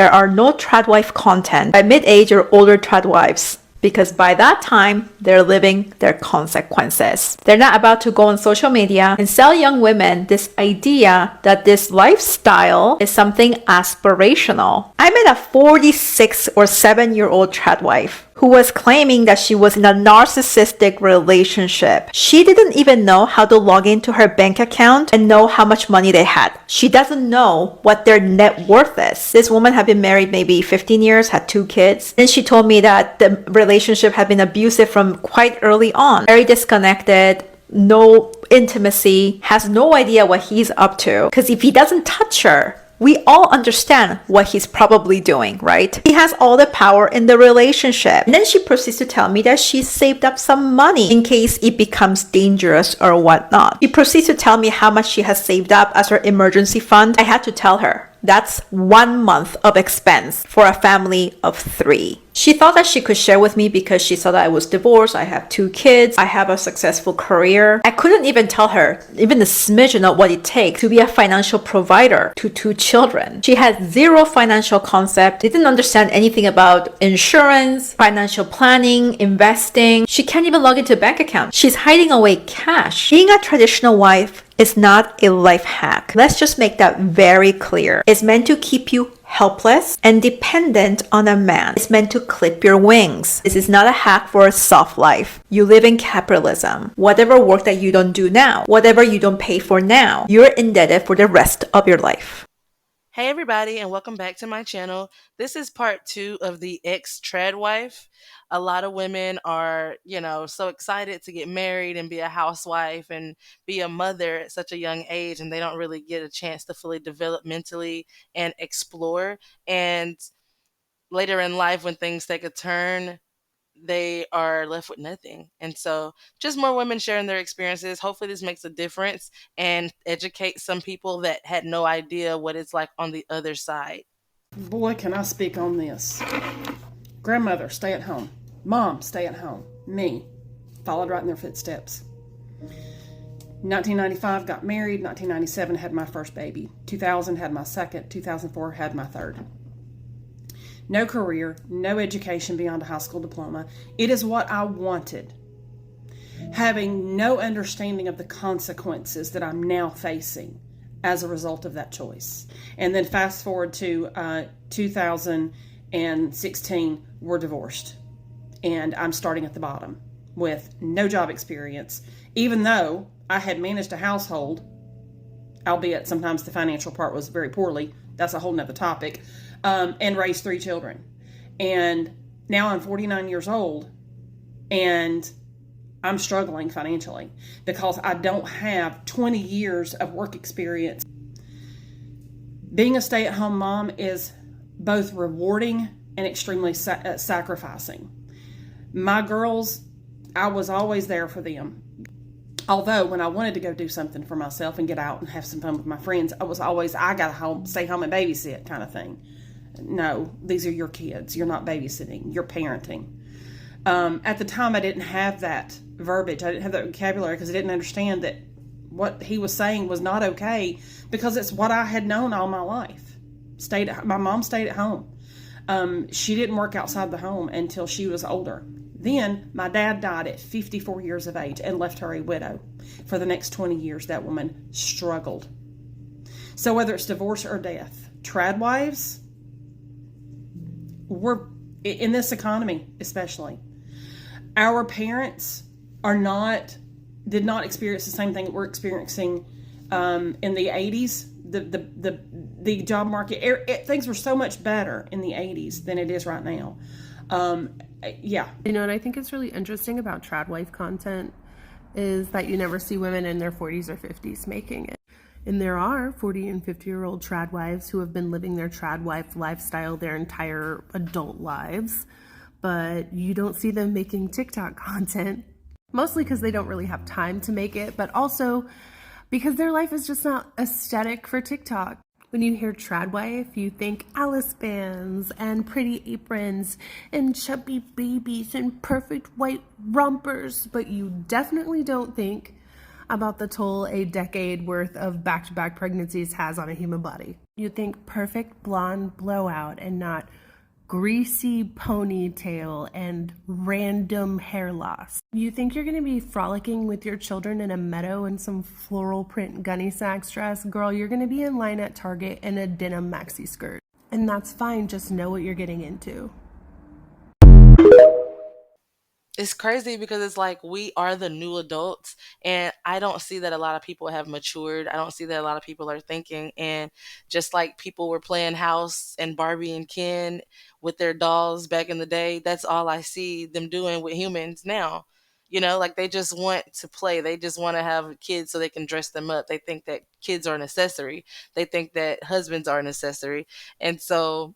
There are no tradwife content by mid-age or older tradwives, because by that time, they're living their consequences. They're not about to go on social media and sell young women this idea that this lifestyle is something aspirational. I met a 46 or 7-year-old tradwife who was claiming that she was in a narcissistic relationship. She didn't even know how to log into her bank account and know how much money they had. She doesn't know what their net worth is. This woman had been married maybe 15 years, had 2 kids. And she told me that the relationship had been abusive from quite early on. Very disconnected, no intimacy, has no idea what he's up to. Because if he doesn't touch her, we all understand what he's probably doing, right? He has all the power in the relationship. And then she proceeds to tell me that she's saved up some money in case it becomes dangerous or whatnot. She proceeds to tell me how much she has saved up as her emergency fund. I had to tell her, that's 1 month of expense for a family of 3. She thought that she could share with me because she saw that I was divorced, I have 2 kids, I have a successful career. I couldn't even tell her even a smidgen of what it takes to be a financial provider to 2 children. She had zero financial concept, didn't understand anything about insurance, financial planning, investing. She can't even log into a bank account. She's hiding away cash. Being a traditional wife is not a life hack. Let's just make that very clear. It's meant to keep you helpless and dependent on a man. It's meant to clip your wings. This is not a hack for a soft life. You live in capitalism. Whatever work that you don't do now, whatever you don't pay for now, you're indebted for the rest of your life. Hey everybody, and welcome back to my channel. This is part 2 of the ex-trad wife. A lot of women are, so excited to get married and be a housewife and be a mother at such a young age, and they don't really get a chance to fully develop mentally and explore. And later in life, when things take a turn, they are left with nothing. And so just more women sharing their experiences. Hopefully this makes a difference and educate some people that had no idea what it's like on the other side. Boy, can I speak on this. Grandmother, stay at home. Mom, stay at home. Me, followed right in their footsteps. 1995, got married. 1997, had my first baby. 2000, had my second. 2004, had my third. No career, no education beyond a high school diploma. It is what I wanted. Having no understanding of the consequences that I'm now facing as a result of that choice. And then fast forward to 2016, we're divorced. And I'm starting at the bottom with no job experience, even though I had managed a household, albeit sometimes the financial part was very poorly. That's a whole nother topic. And raised 3 children. And now I'm 49 years old and I'm struggling financially because I don't have 20 years of work experience. Being a stay-at-home mom is both rewarding and extremely sacrificing. My girls, I was always there for them. Although when I wanted to go do something for myself and get out and have some fun with my friends, I was always, I gotta stay home and babysit kind of thing. No, these are your kids. You're not babysitting. You're parenting. At the time, I didn't have that verbiage. I didn't have that vocabulary because I didn't understand that what he was saying was not okay because it's what I had known all my life. My mom stayed at home. She didn't work outside the home until she was older. Then my dad died at 54 years of age and left her a widow. For the next 20 years, that woman struggled. So whether it's divorce or death, trad wives, we're in this economy, especially. Our parents did not experience the same thing that we're experiencing in the 80s. The job market, things were so much better in the 80s than it is right now. Yeah. And I think it's really interesting about trad wife content is that you never see women in their 40s or 50s making it. And there are 40 and 50-year-old trad wives who have been living their trad wife lifestyle their entire adult lives, but you don't see them making TikTok content, mostly because they don't really have time to make it, but also because their life is just not aesthetic for TikTok. When you hear trad wife, you think Alice bands and pretty aprons and chubby babies and perfect white rompers, but you definitely don't think about the toll a decade worth of back-to-back pregnancies has on a human body. You think perfect blonde blowout and not greasy ponytail and random hair loss. You think you're going to be frolicking with your children in a meadow in some floral print gunny sacks dress? Girl, you're going to be in line at Target in a denim maxi skirt. And that's fine, just know what you're getting into. It's crazy because it's like we are the new adults, and I don't see that a lot of people have matured. I don't see that a lot of people are thinking. And just like people were playing house and Barbie and Ken with their dolls back in the day, that's all I see them doing with humans now. Like they just want to play. They just want to have kids so they can dress them up. They think that kids are an accessory. They think that husbands are an accessory. And so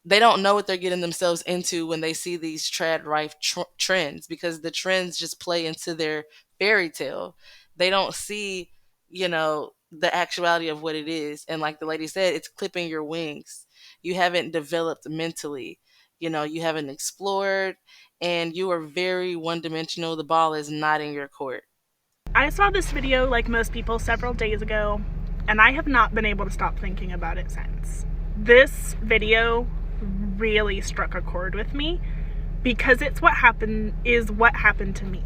they don't know what they're getting themselves into when they see these trad rife trends, because the trends just play into their fairy tale. They don't see, the actuality of what it is. And like the lady said, it's clipping your wings. You haven't developed mentally. You haven't explored, and you are very one dimensional. The ball is not in your court. I saw this video, like most people, several days ago, and I have not been able to stop thinking about it since. This video really struck a chord with me because it's what happened to me.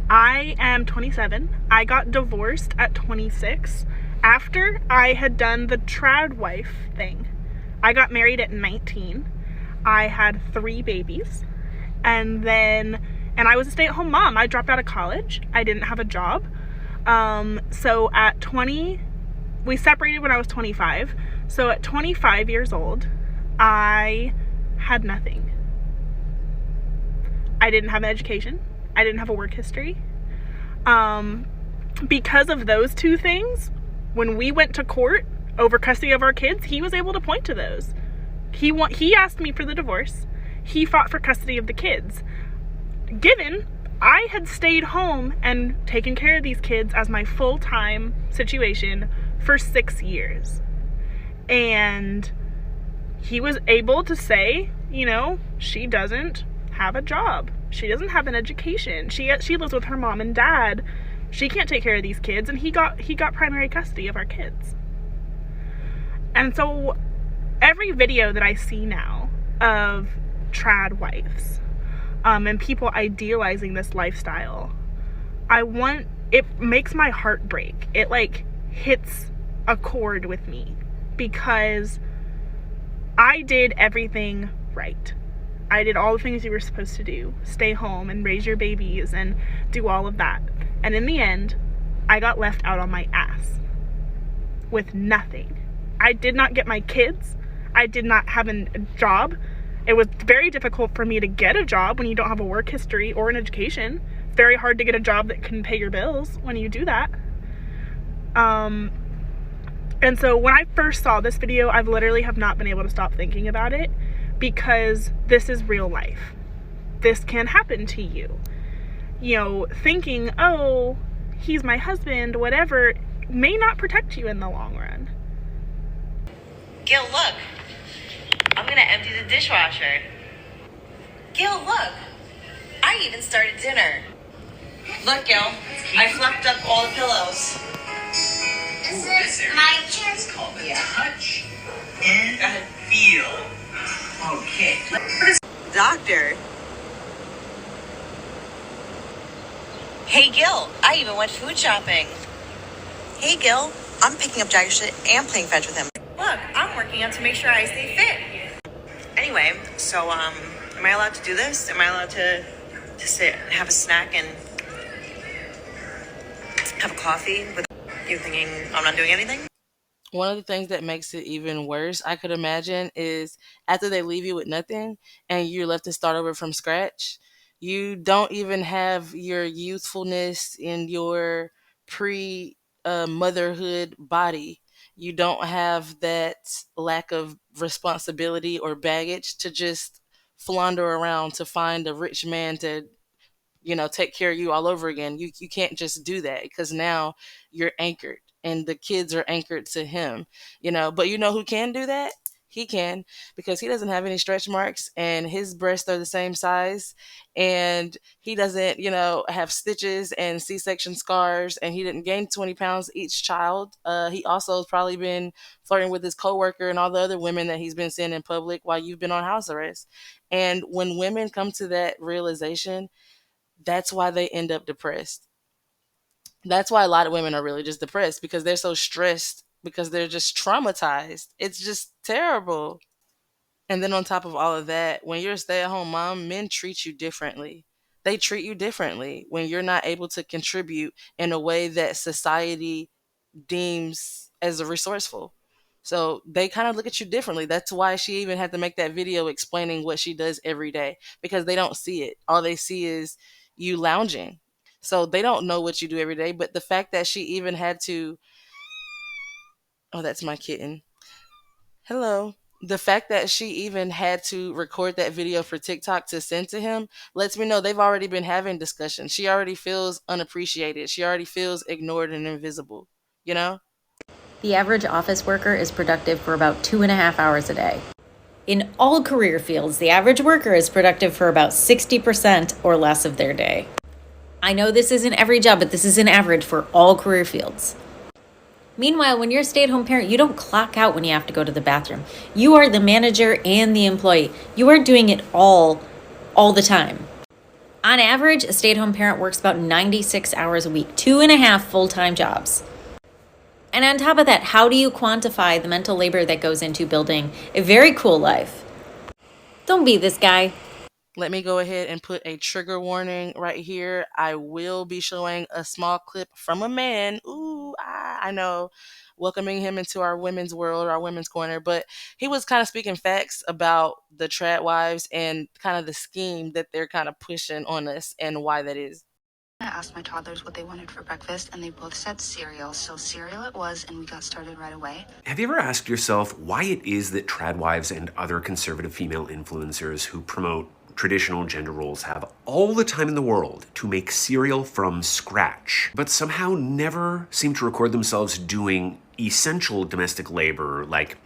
I am 27. I got divorced at 26 after I had done the trad wife thing. I got married at 19. I had 3 babies, and I was a stay-at-home mom. I dropped out of college. I didn't have a job. So at 20, we separated when I was 25. So at 25 years old, I had nothing. I didn't have an education. I didn't have a work history. Because of those 2 things, when we went to court over custody of our kids, he was able to point to those. He asked me for the divorce. He fought for custody of the kids. Given I had stayed home and taken care of these kids as my full-time situation for 6 years. And he was able to say, she doesn't have a job. She doesn't have an education. She lives with her mom and dad. She can't take care of these kids, and he got primary custody of our kids. And so every video that I see now of trad wives, and people idealizing this lifestyle, it makes my heart break. It hits a chord with me because I did everything right. I did all the things you were supposed to do. Stay home and raise your babies and do all of that. And in the end, I got left out on my ass with nothing. I did not get my kids. I did not have a job. It was very difficult for me to get a job when you don't have a work history or an education. It's very hard to get a job that can pay your bills when you do that. And so when I first saw this video, I literally have not been able to stop thinking about it, because this is real life. This can happen to you. Thinking, oh, he's my husband, whatever, may not protect you in the long run. Gil, look. I'm gonna empty the dishwasher. Gil, look. I even started dinner. Look, Gil. I fluffed up all the pillows. This is my chance. Called the touch and feel. Okay. Doctor. Hey, Gil. I even went food shopping. Hey, Gil. I'm picking up Jagger shit and playing fetch with him. Look, I'm working out to make sure I stay fit. Anyway, so, am I allowed to do this? Am I allowed to sit and have a snack and have a coffee with you thinking I'm not doing anything? One of the things that makes it even worse, I could imagine, is after they leave you with nothing and you're left to start over from scratch, you don't even have your youthfulness in your pre-motherhood body. You don't have that lack of responsibility or baggage to just flounder around to find a rich man to, take care of you all over again. You can't just do that, because now you're anchored and the kids are anchored to him, but you know who can do that? he can, because he doesn't have any stretch marks and his breasts are the same size, and he doesn't, have stitches and C-section scars, and he didn't gain 20 pounds each child. He also has probably been flirting with his coworker and all the other women that he's been seeing in public while you've been on house arrest. And when women come to that realization, that's why they end up depressed. That's why a lot of women are really just depressed, because they're so stressed, because they're just traumatized. It's just terrible. And then on top of all of that, when you're a stay-at-home mom, men treat you differently. They treat you differently when you're not able to contribute in a way that society deems as resourceful. So they kind of look at you differently. That's why she even had to make that video explaining what she does every day, because they don't see it. All they see is you lounging. So they don't know what you do every day. But the fact that she even had to, oh, that's my kitten. Hello. The fact that she even had to record that video for TikTok to send to him lets me know they've already been having discussions. She already feels unappreciated. She already feels ignored and invisible, you know? The average office worker is productive for about 2.5 hours a day. In all career fields, the average worker is productive for about 60% or less of their day. I know this isn't every job, but this is an average for all career fields. Meanwhile, when you're a stay-at-home parent, you don't clock out when you have to go to the bathroom. You are the manager and the employee. You aren't doing it all the time. On average, a stay-at-home parent works about 96 hours a week, 2.5 full-time jobs. And on top of that, how do you quantify the mental labor that goes into building a very cool life? Don't be this guy. Let me go ahead and put a trigger warning right here. I will be showing a small clip from a man. I know, welcoming him into our women's world, our women's corner. But he was kind of speaking facts about the trad wives and kind of the scheme that they're kind of pushing on us and why that is. I asked my toddlers what they wanted for breakfast, and they both said cereal. So cereal it was, and we got started right away. Have you ever asked yourself why it is that trad wives and other conservative female influencers who promote traditional gender roles have all the time in the world to make cereal from scratch, but somehow never seem to record themselves doing essential domestic labor like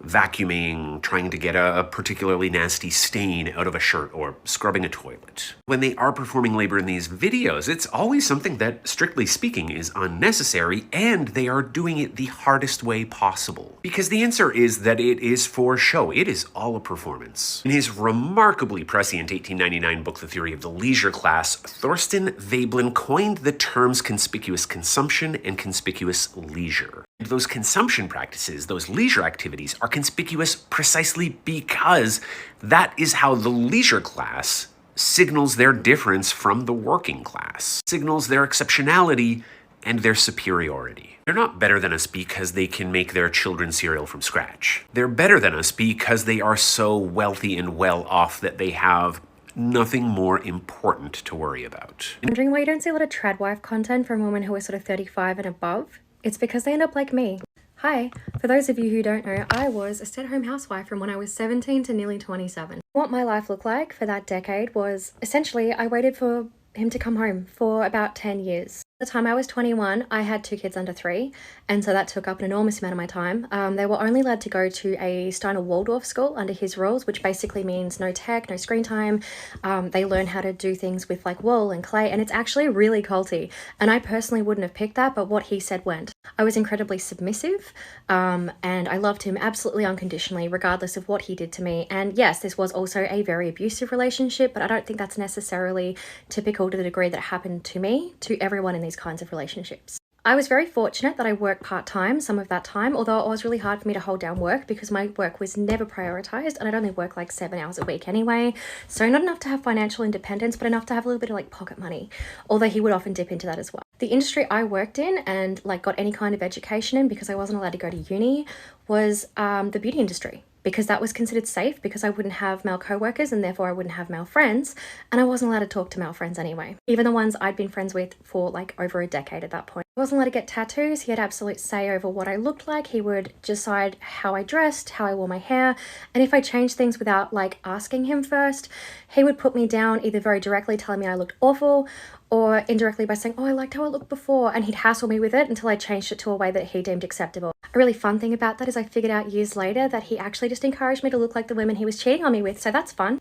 vacuuming, trying to get a particularly nasty stain out of a shirt, or scrubbing a toilet? When they are performing labor in these videos, it's always something that, strictly speaking, is unnecessary, and they are doing it the hardest way possible. Because the answer is that it is for show. It is all a performance. In his remarkably prescient 1899 book, The Theory of the Leisure Class, Thorstein Veblen coined the terms conspicuous consumption and conspicuous leisure. Those consumption practices, those leisure activities, are conspicuous precisely because that is how the leisure class signals their difference from the working class, signals their exceptionality and their superiority. They're not better than us because they can make their children cereal from scratch. They're better than us because they are so wealthy and well off that they have nothing more important to worry about. Wondering why you don't see a lot of trad wife content from women who are sort of 35 and above? It's because they end up like me. Hi, for those of you who don't know, I was a stay-at-home housewife from when I was 17 to nearly 27. What my life looked like for that decade was, essentially, I waited for him to come home for about 10 years. By the time I was 21, I had 2 kids under 3, and so that took up an enormous amount of my time. They were only allowed to go to a Steiner Waldorf school under his rules, which basically means no tech, no screen time. They learn how to do things with like wool and clay, and it's actually really culty. And I personally wouldn't have picked that, but what he said went. I was incredibly submissive, and I loved him absolutely unconditionally, regardless of what he did to me. And yes, this was also a very abusive relationship, but I don't think that's necessarily typical to the degree that it happened to me, to everyone in these kinds of relationships. I was very fortunate that I worked part-time some of that time, although it was really hard for me to hold down work because my work was never prioritized, and I'd only work like 7 hours a week anyway. So not enough to have financial independence, but enough to have a little bit of like pocket money, although he would often dip into that as well. The industry I worked in and like got any kind of education in, because I wasn't allowed to go to uni, was the beauty industry, because that was considered safe because I wouldn't have male co-workers and therefore I wouldn't have male friends, and I wasn't allowed to talk to male friends anyway. Even the ones I'd been friends with for like over a decade at that point. I wasn't allowed to get tattoos. He had absolute say over what I looked like. He would decide how I dressed, how I wore my hair, and if I changed things without like asking him first, he would put me down either very directly telling me I looked awful, or indirectly by saying, oh, I liked how I looked before, and he'd hassle me with it until I changed it to a way that he deemed acceptable. A really fun thing about that is I figured out years later that he actually just encouraged me to look like the women he was cheating on me with, so that's fun.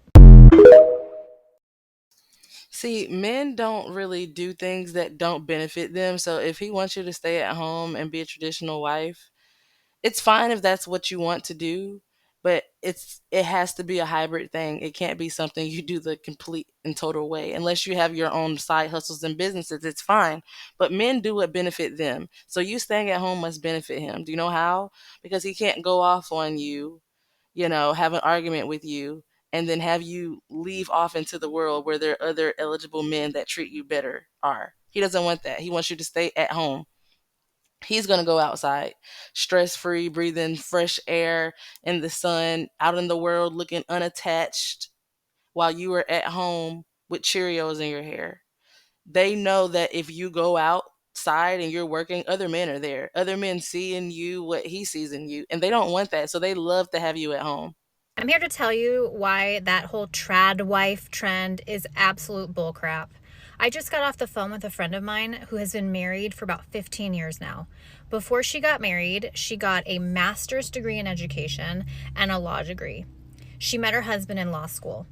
See, men don't really do things that don't benefit them. So if he wants you to stay at home and be a traditional wife, it's fine if that's what you want to do, but it has to be a hybrid thing. It can't be something you do the complete and total way. Unless you have your own side hustles and businesses, it's fine. But men do what benefit them. So you staying at home must benefit him. Do you know how? Because he can't go off on you, have an argument with you, and then have you leave off into the world where there are other eligible men that treat you better are. He doesn't want that. He wants you to stay at home. He's going to go outside, stress free, breathing fresh air in the sun, out in the world looking unattached while you are at home with Cheerios in your hair. They know that if you go outside and you're working, other men are there. Other men see in you what he sees in you, and they don't want that. So they love to have you at home. I'm here to tell you why that whole trad wife trend is absolute bullcrap. I just got off the phone with a friend of mine who has been married for about 15 years now. Before she got married, she got a master's degree in education and a law degree. She met her husband in law school.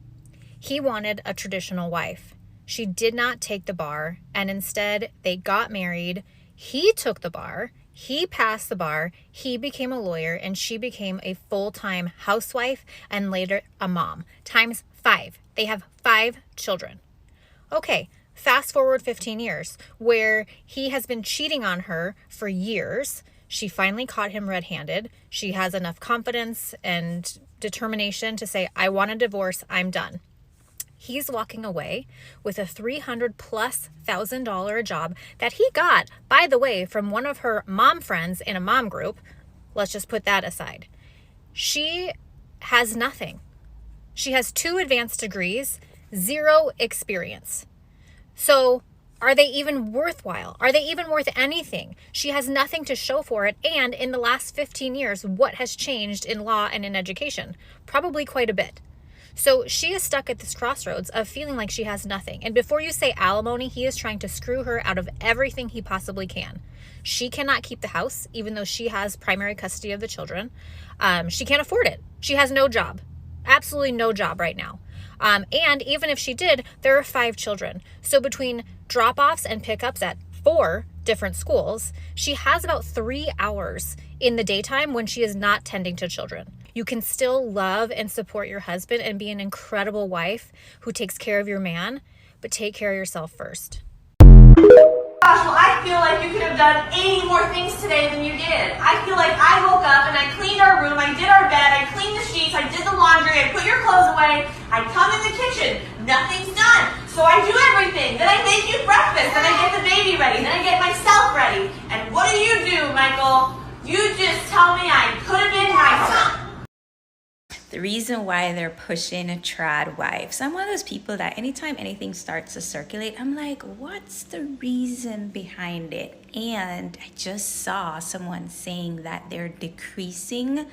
He wanted a traditional wife. She did not take the bar, and instead they got married. He took the bar. He passed the bar, he became a lawyer, and she became a full-time housewife and later a mom. Times 5. They have 5 children. Okay, fast forward 15 years, where he has been cheating on her for years. She finally caught him red-handed. She has enough confidence and determination to say, I want a divorce, I'm done. He's walking away with a $300,000+ job that he got, by the way, from one of her mom friends in a mom group. Let's just put that aside. She has nothing. She has 2 advanced degrees, 0 experience. So are they even worthwhile? Are they even worth anything? She has nothing to show for it. And in the last 15 years, what has changed in law and in education? Probably quite a bit. So she is stuck at this crossroads of feeling like she has nothing. And before you say alimony, he is trying to screw her out of everything he possibly can. She cannot keep the house, even though she has primary custody of the children. She can't afford it. She has no job. Absolutely no job right now. And even if she did, there are 5 children. So between drop-offs and pickups at 4 different schools, she has about 3 hours in the daytime when she is not tending to children. You can still love and support your husband and be an incredible wife who takes care of your man, but take care of yourself first. Gosh, well, I feel like you could have done 80 more things today than you did. I feel like I woke up and I cleaned our room, I did our bed, I cleaned the sheets, I did the laundry, I put your clothes away, I come in the kitchen, nothing's done. So I do everything. Then I make you breakfast, then I get the baby ready, then I get myself ready. And what do, Michael? You just tell me I could have been nicer. The reason why they're pushing a trad wife. So I'm one of those people that anytime anything starts to circulate, I'm like, what's the reason behind it? And I just saw someone saying that they're decreasing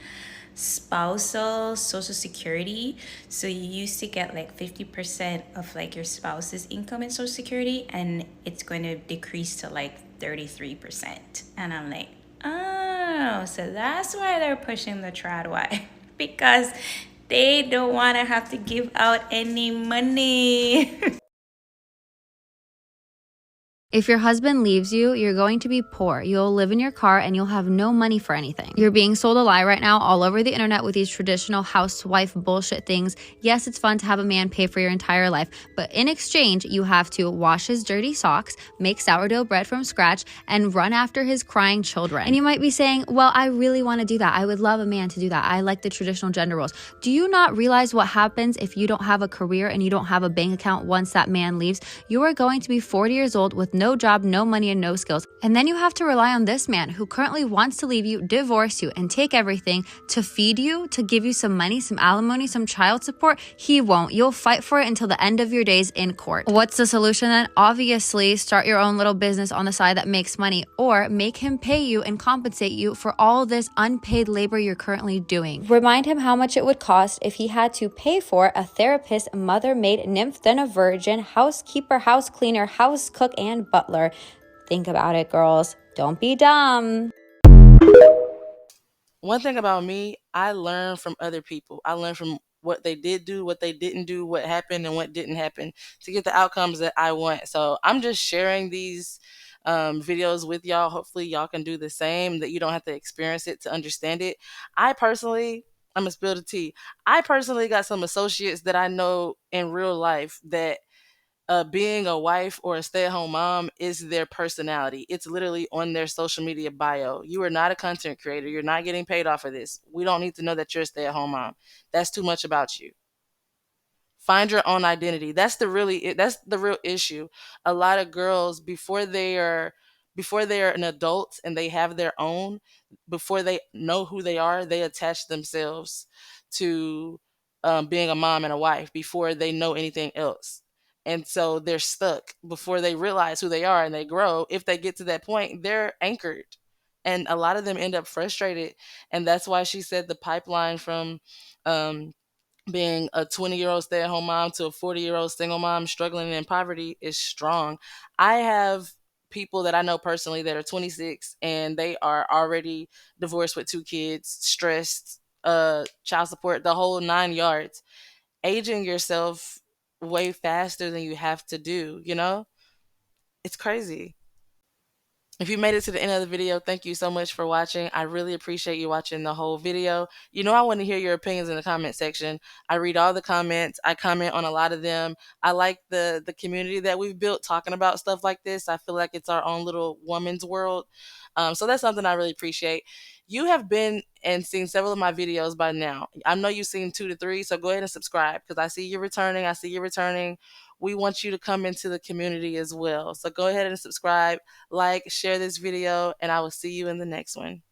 spousal social security. So you used to get like 50% of like your spouse's income in social security, and it's going to decrease to like 33%. And I'm like, oh, so that's why they're pushing the trad wife. Because they don't want to have to give out any money. If your husband leaves you, you're going to be poor. You'll live in your car and you'll have no money for anything. You're being sold a lie right now all over the internet with these traditional housewife bullshit things. Yes, it's fun to have a man pay for your entire life, but in exchange, you have to wash his dirty socks, make sourdough bread from scratch, and run after his crying children. And you might be saying, well, I really want to do that. I would love a man to do that. I like the traditional gender roles. Do you not realize what happens if you don't have a career and you don't have a bank account once that man leaves? You are going to be 40 years old with no job, no money, and no skills. And then you have to rely on this man who currently wants to leave you, divorce you, and take everything to feed you, to give you some money, some alimony, some child support. He won't. You'll fight for it until the end of your days in court. What's the solution then? Obviously, start your own little business on the side that makes money, or make him pay you and compensate you for all this unpaid labor you're currently doing. Remind him how much it would cost if he had to pay for a therapist, mother, maid, nymph, then a virgin, housekeeper, house cleaner, house cook, and butler. Think about it, girls. Don't be dumb. One thing about me, I learn from other people. I learn from what they did do, what they didn't do, what happened and what didn't happen to get the outcomes that I want. So I'm just sharing these videos with y'all. Hopefully y'all can do the same, that you don't have to experience it to understand it. I'm gonna spill the tea. I personally got some associates that I know in real life that being a wife or a stay-at-home mom is their personality. It's literally on their social media bio. You are not a content creator. You're not getting paid off of this. We don't need to know that you're a stay-at-home mom. That's too much about you. Find your own identity. That's the real issue. A lot of girls, before they are an adult and they have their own, before they know who they are, they attach themselves to being a mom and a wife before they know anything else. And so they're stuck before they realize who they are and they grow. If they get to that point, they're anchored. And a lot of them end up frustrated. And that's why she said the pipeline from um, being a 20-year-old stay-at-home mom to a 40-year-old single mom struggling in poverty is strong. I have people that I know personally that are 26 and they are already divorced with 2 kids, stressed, child support, the whole 9 yards. Aging yourself way faster than you have to do, It's crazy. If you made it to the end of the video, thank you so much for watching. I really appreciate you watching the whole video. I want to hear your opinions in the comment section. I read all the comments. I comment on a lot of them. I like the community that we've built talking about stuff like this. I feel like it's our own little woman's world. So that's something I really appreciate. You have been and seen several of my videos by now. I know you've seen 2 to 3, so go ahead and subscribe because I see you returning. We want you to come into the community as well. So go ahead and subscribe, like, share this video, and I will see you in the next one.